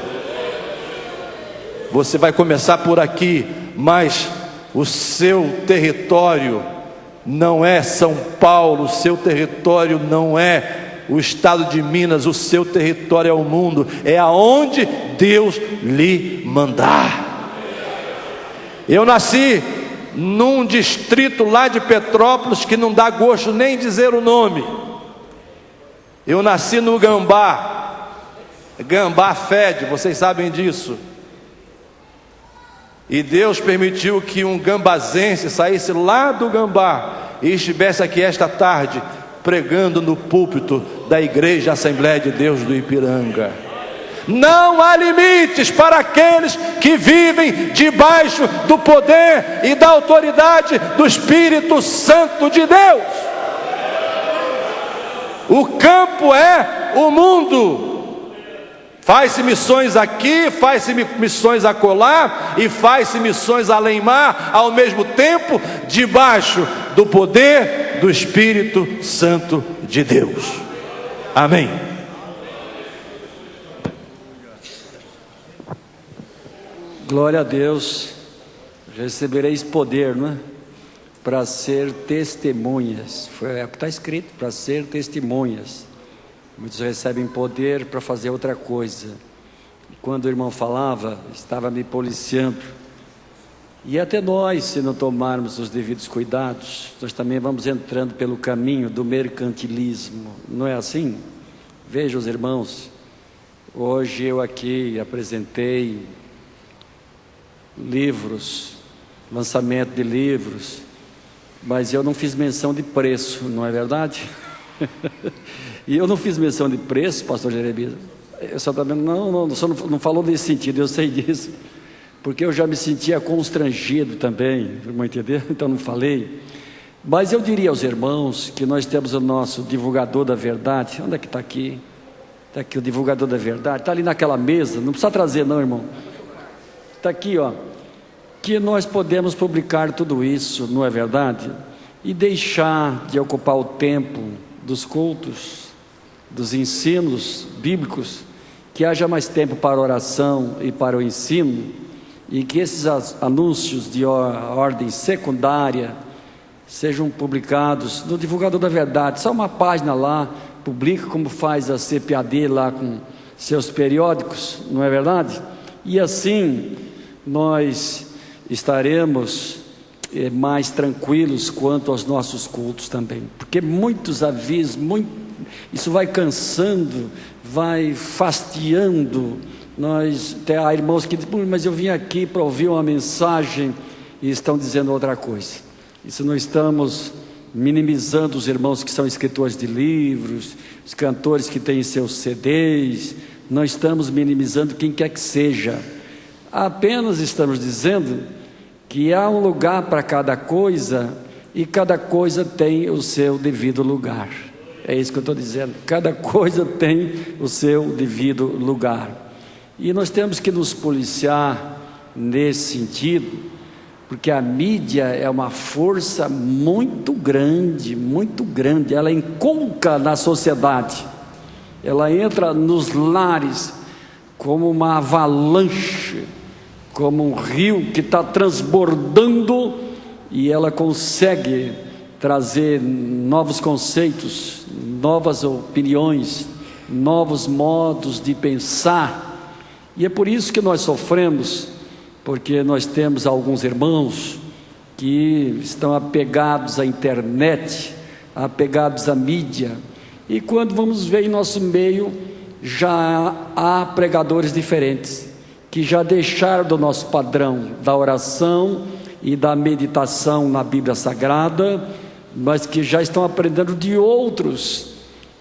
Você vai começar por aqui, mas o seu território não é São Paulo, o seu território não é o estado de Minas, o seu território é o mundo, é aonde Deus lhe mandar. Eu nasci num distrito lá de Petrópolis que não dá gosto nem dizer o nome. Eu nasci no Gambá. Gambá fede, vocês sabem disso. E Deus permitiu que um gambazense saísse lá do Gambá e estivesse aqui esta tarde pregando no púlpito da Igreja Assembleia de Deus do Ipiranga. Não há limites para aqueles que vivem debaixo do poder e da autoridade do Espírito Santo de Deus. O campo é o mundo. Faz-se missões aqui, faz-se missões acolá e faz-se missões além-mar, ao mesmo tempo, debaixo do poder do Espírito Santo de Deus. Amém. Glória a Deus. Recebereis poder, não é? Para ser testemunhas. É o que está escrito, para ser testemunhas. Muitos recebem poder para fazer outra coisa. Quando o irmão falava, estava me policiando. E até nós, se não tomarmos os devidos cuidados, nós também vamos entrando pelo caminho do mercantilismo. Não é assim? Veja os irmãos. Hoje eu aqui apresentei livros, lançamento de livros, mas eu não fiz menção de preço, não é verdade? E eu não fiz menção de preço, pastor Jeremias. Eu só também não falou nesse sentido, eu sei disso, porque eu já me sentia constrangido também, vão entender? Então não falei. Mas eu diria aos irmãos que nós temos o nosso divulgador da verdade. Onde é que está aqui? Está aqui o divulgador da verdade, está ali naquela mesa, não precisa trazer não, irmão. Está aqui, ó, que nós podemos publicar tudo isso, não é verdade? E deixar de ocupar o tempo dos cultos, dos ensinos bíblicos, que haja mais tempo para a oração e para o ensino, e que esses anúncios de ordem secundária sejam publicados no divulgador da verdade. Só uma página lá, publica como faz a CPAD lá com seus periódicos, não é verdade? E assim nós estaremos mais tranquilos quanto aos nossos cultos também, porque muitos avisos, isso vai cansando, vai fastiando. Há irmãos que dizem, mas eu vim aqui para ouvir uma mensagem e estão dizendo outra coisa. Isso não estamos minimizando os irmãos que são escritores de livros, os cantores que têm seus CDs, não estamos minimizando quem quer que seja. Apenas estamos dizendo que há um lugar para cada coisa e cada coisa tem o seu devido lugar. É isso que eu estou dizendo, cada coisa tem o seu devido lugar. E nós temos que nos policiar nesse sentido, porque a mídia é uma força muito grande, ela inculca na sociedade, ela entra nos lares como uma avalanche, como um rio que está transbordando, e ela consegue trazer novos conceitos, novas opiniões, novos modos de pensar. E é por isso que nós sofremos, porque nós temos alguns irmãos que estão apegados à internet, apegados à mídia, e quando vamos ver em nosso meio, já há pregadores diferentes, que já deixaram do nosso padrão da oração e da meditação na Bíblia Sagrada, mas que já estão aprendendo de outros,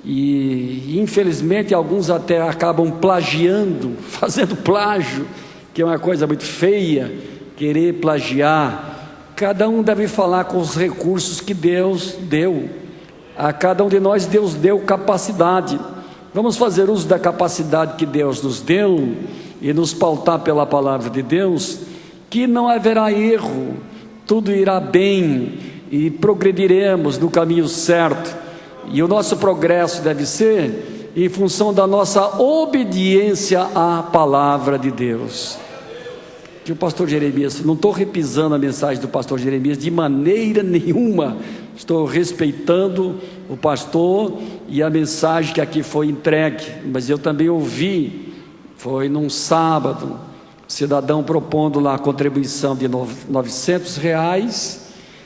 e infelizmente alguns até acabam plagiando, fazendo plágio, que é uma coisa muito feia, querer plagiar. Cada um deve falar com os recursos que Deus deu, a cada um de nós Deus deu capacidade. Vamos fazer uso da capacidade que Deus nos deu e nos pautar pela palavra de Deus, que não haverá erro, tudo irá bem e progrediremos no caminho certo. E o nosso progresso deve ser em função da nossa obediência à palavra de Deus. Que o pastor Jeremias, não estou repisando a mensagem do pastor Jeremias de maneira nenhuma, estou respeitando o pastor e a mensagem que aqui foi entregue, mas eu também ouvi, foi num sábado cidadão propondo lá a contribuição de R$900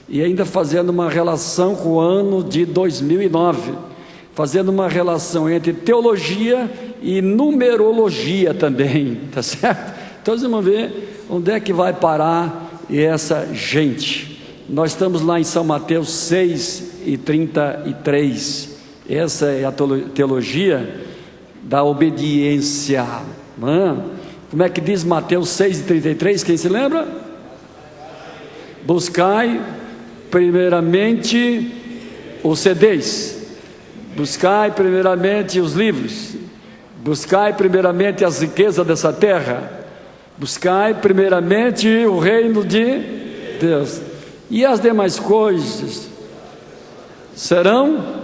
e ainda fazendo uma relação com o ano de 2009, fazendo uma relação entre teologia e numerologia também, tá certo? Então vocês vão ver onde é que vai parar essa gente. Nós estamos lá em São Mateus 6:33. Essa é a teologia da obediência. Como é que diz Mateus 6:33? Quem se lembra? Buscai primeiramente os CDs, buscai primeiramente os livros, buscai primeiramente as riquezas dessa terra, buscai primeiramente o reino de Deus, e as demais coisas serão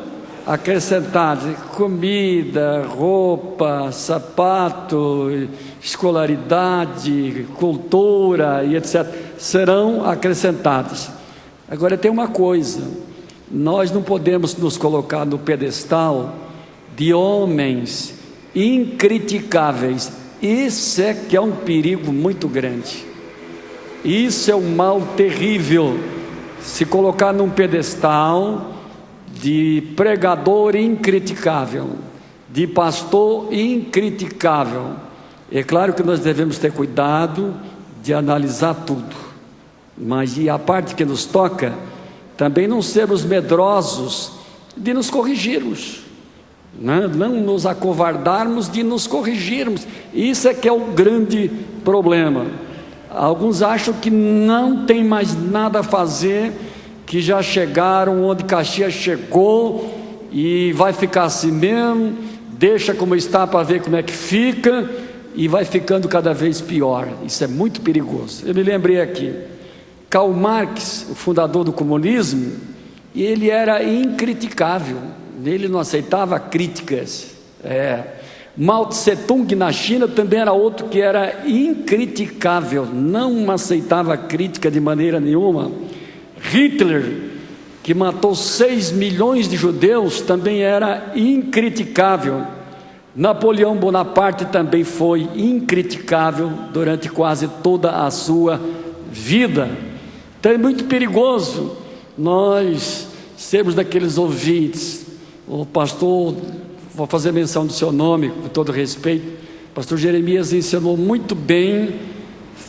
acrescentadas: comida, roupa, sapato, escolaridade, cultura e etc. serão acrescentadas. Agora tem uma coisa: nós não podemos nos colocar no pedestal de homens incriticáveis. Isso é que é um perigo muito grande. Isso é um mal terrível, se colocar num pedestal de pregador incriticável, de pastor incriticável. É claro que nós devemos ter cuidado de analisar tudo, mas e a parte que nos toca, também não sermos medrosos de nos corrigirmos, não nos acovardarmos de nos corrigirmos. Isso é que é o grande problema. Alguns acham que não tem mais nada a fazer, que já chegaram onde Caxias chegou e vai ficar assim mesmo, deixa como está para ver como é que fica, e vai ficando cada vez pior. Isso é muito perigoso. Eu me lembrei aqui, Karl Marx, o fundador do comunismo, ele era incriticável, ele não aceitava críticas. Mao Tse Tung na China também era outro que era incriticável, não aceitava crítica de maneira nenhuma. Hitler, que matou 6 milhões de judeus, também era incriticável. Napoleão Bonaparte também foi incriticável durante quase toda a sua vida. Então é muito perigoso nós sermos daqueles ouvintes. O pastor, vou fazer menção do seu nome com todo respeito, o pastor Jeremias ensinou muito bem,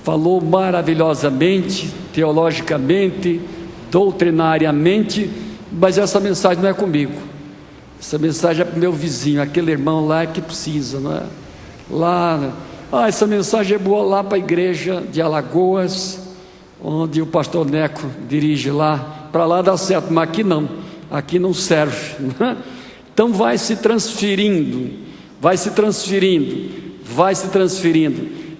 falou maravilhosamente, teologicamente, doutrinariamente, mas essa mensagem não é comigo, essa mensagem é para o meu vizinho, aquele irmão lá que precisa, não é? Lá, essa mensagem é boa lá para a igreja de Alagoas, onde o pastor Neco dirige lá, para lá dá certo, mas aqui não serve, não é? Então vai se transferindo,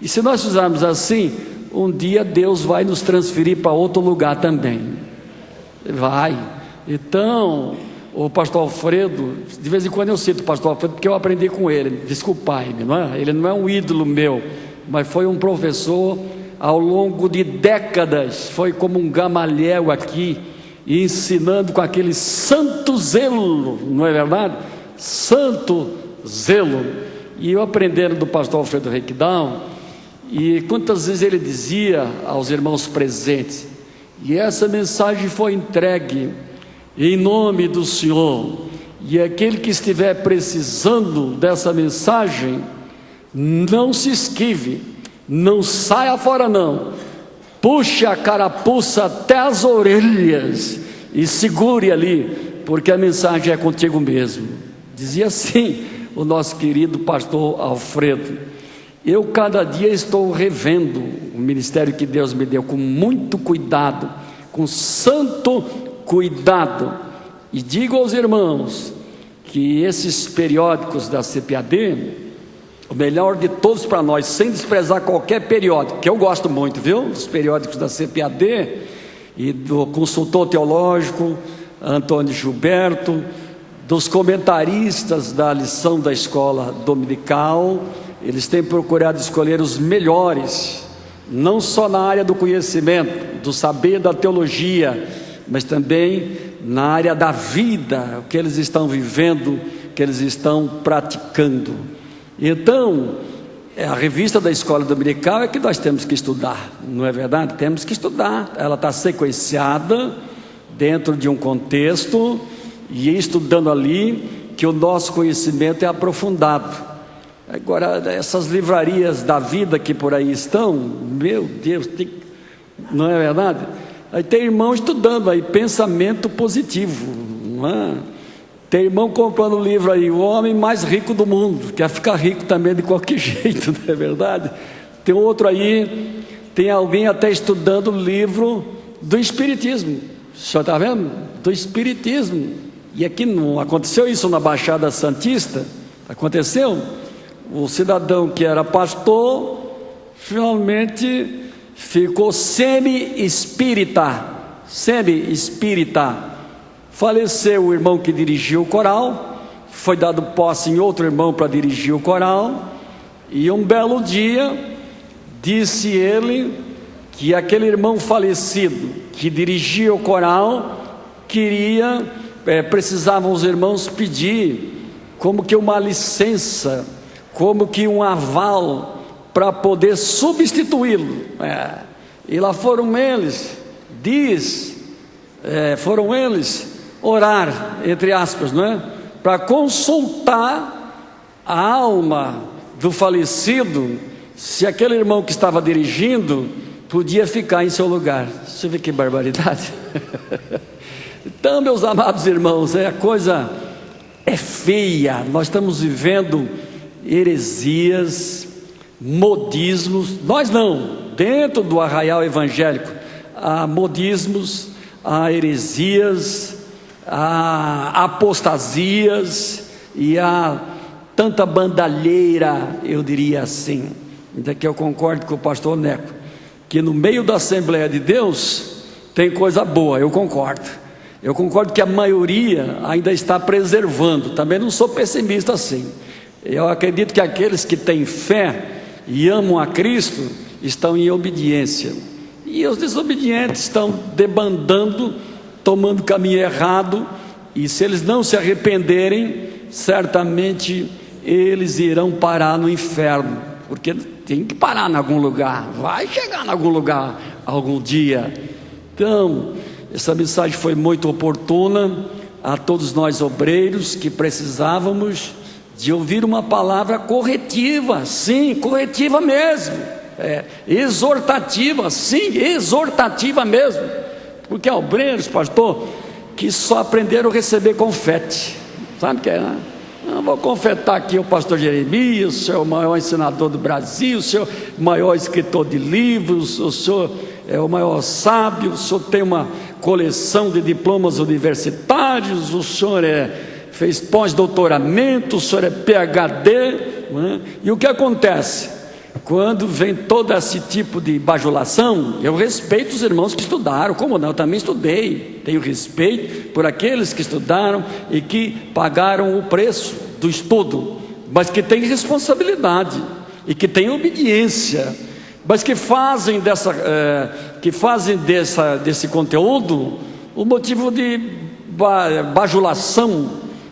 e se nós fizermos assim, um dia Deus vai nos transferir para outro lugar também, vai. Então o pastor Alfredo, de vez em quando eu cito o pastor Alfredo, porque eu aprendi com ele, desculpai-me, não é? Ele não é um ídolo meu, mas foi um professor ao longo de décadas, foi como um Gamaliel aqui, ensinando com aquele santo zelo, não é verdade? Santo zelo. E eu aprendendo do pastor Alfredo Requidão, e quantas vezes ele dizia aos irmãos presentes, e essa mensagem foi entregue em nome do Senhor, e aquele que estiver precisando dessa mensagem, não se esquive, não saia fora não, puxe a carapuça até as orelhas e segure ali, porque a mensagem é contigo mesmo. Dizia assim o nosso querido pastor Alfredo. Eu cada dia estou revendo o ministério que Deus me deu com muito cuidado, com santo cuidado, e digo aos irmãos que esses periódicos da CPAD, o melhor de todos para nós, sem desprezar qualquer periódico, que eu gosto muito, viu? Dos periódicos da CPAD e do consultor teológico Antônio Gilberto, dos comentaristas da lição da escola dominical. Eles têm procurado escolher os melhores, não só na área do conhecimento, do saber da teologia, mas também na área da vida, o que eles estão vivendo, o que eles estão praticando. Então, a revista da escola dominical é que nós temos que estudar, não é verdade? Temos que estudar, ela está sequenciada dentro de um contexto, e estudando ali que o nosso conhecimento é aprofundado. Agora, essas livrarias da vida que por aí estão, meu Deus, não é verdade? Aí tem irmão estudando aí pensamento positivo, não é? Tem irmão comprando livro aí, o homem mais rico do mundo, quer ficar rico também de qualquer jeito, não é verdade? Tem outro aí, tem alguém até estudando o livro do Espiritismo. O senhor está vendo? Do Espiritismo. E aqui não aconteceu isso na Baixada Santista? Aconteceu? O cidadão que era pastor, finalmente ficou semi-espírita. Faleceu o irmão que dirigia o coral, foi dado posse em outro irmão para dirigir o coral, e um belo dia, disse ele que aquele irmão falecido, que dirigia o coral, precisavam os irmãos pedir, como que uma licença, como que um aval, para poder substituí-lo, e lá foram eles, foram eles orar, entre aspas, não é? Para consultar a alma do falecido, se aquele irmão que estava dirigindo podia ficar em seu lugar. Você vê que barbaridade. Então, meus amados irmãos, a coisa é feia. Nós estamos vivendo heresias, modismos. Nós não, dentro do arraial evangélico, há modismos, há heresias, há apostasias, e há tanta bandalheira, eu diria assim. Ainda que eu concordo com o pastor Neco, que no meio da Assembleia de Deus tem coisa boa, eu concordo que a maioria ainda está preservando. Também não sou pessimista assim. Eu acredito que aqueles que têm fé e amam a Cristo estão em obediência, e os desobedientes estão debandando, tomando caminho errado, e se eles não se arrependerem, certamente eles irão parar no inferno, porque tem que parar em algum lugar, vai chegar em algum lugar algum dia. Então, essa mensagem foi muito oportuna a todos nós obreiros que precisávamos de ouvir uma palavra corretiva, sim, corretiva mesmo, exortativa, sim, exortativa mesmo, porque há obreiros, pastor, que só aprenderam a receber confete, sabe o que é, né? Não vou confetar aqui o pastor Jeremias, o senhor é o maior ensinador do Brasil, o senhor é o maior escritor de livros, o senhor é o maior sábio, o senhor tem uma coleção de diplomas universitários, o senhor fez pós-doutoramento, o senhor é PhD, né? E o que acontece? Quando vem todo esse tipo de bajulação, eu respeito os irmãos que estudaram, como não, eu também estudei, tenho respeito por aqueles que estudaram e que pagaram o preço do estudo, mas que têm responsabilidade e que têm obediência, mas que fazem desse conteúdo um motivo de bajulação,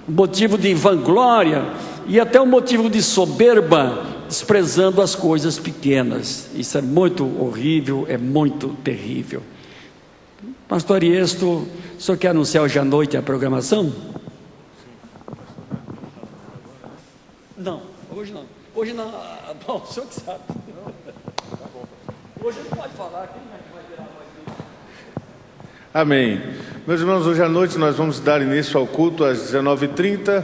um motivo de vanglória e até um motivo de soberba, desprezando as coisas pequenas. Isso é muito horrível, é muito terrível. Pastor Iesto, o senhor quer anunciar hoje à noite a programação? Não, hoje não. Hoje não. Bom, o senhor que sabe. Hoje não pode falar, quem vai virar mais isso? Amém. Meus irmãos, hoje à noite nós vamos dar início ao culto às 19h30.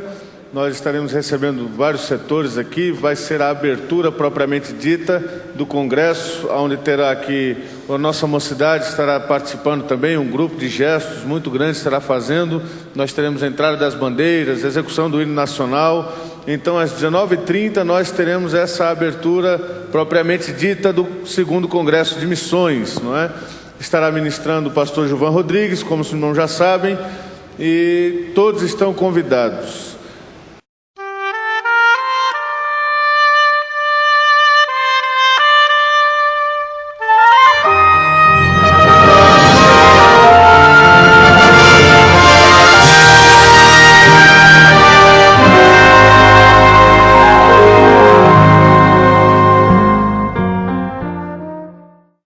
Nós estaremos recebendo vários setores aqui. Vai ser a abertura propriamente dita do congresso, onde terá aqui a nossa mocidade estará participando também, um grupo de gestos muito grande estará fazendo. Nós teremos a entrada das bandeiras, a execução do hino nacional. Então às 19h30 nós teremos essa abertura propriamente dita do 2º Congresso de Missões, não é? Estará ministrando o pastor Gilvan Rodrigues, como os irmãos já sabem, e todos estão convidados.